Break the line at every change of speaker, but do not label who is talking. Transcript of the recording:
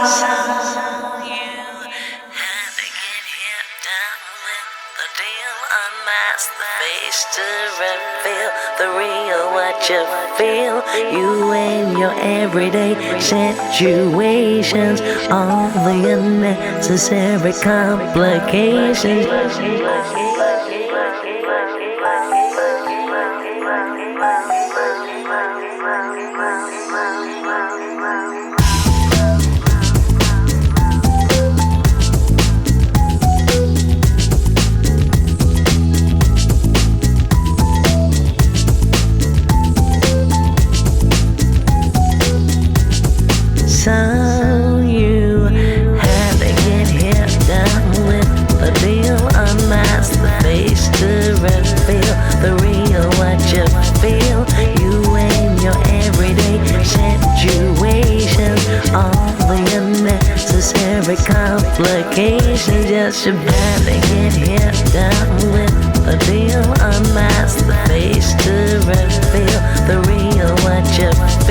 Unmask the face to reveal the real what you feel. You and your everyday situations, all the unnecessary complications. So you had to get here done with the deal. Unmask the face to reveal the real what you feel. You and your everyday situations, all the unnecessary complications. Just you had to get here done with the deal. Unmask the face to reveal the real what you feel.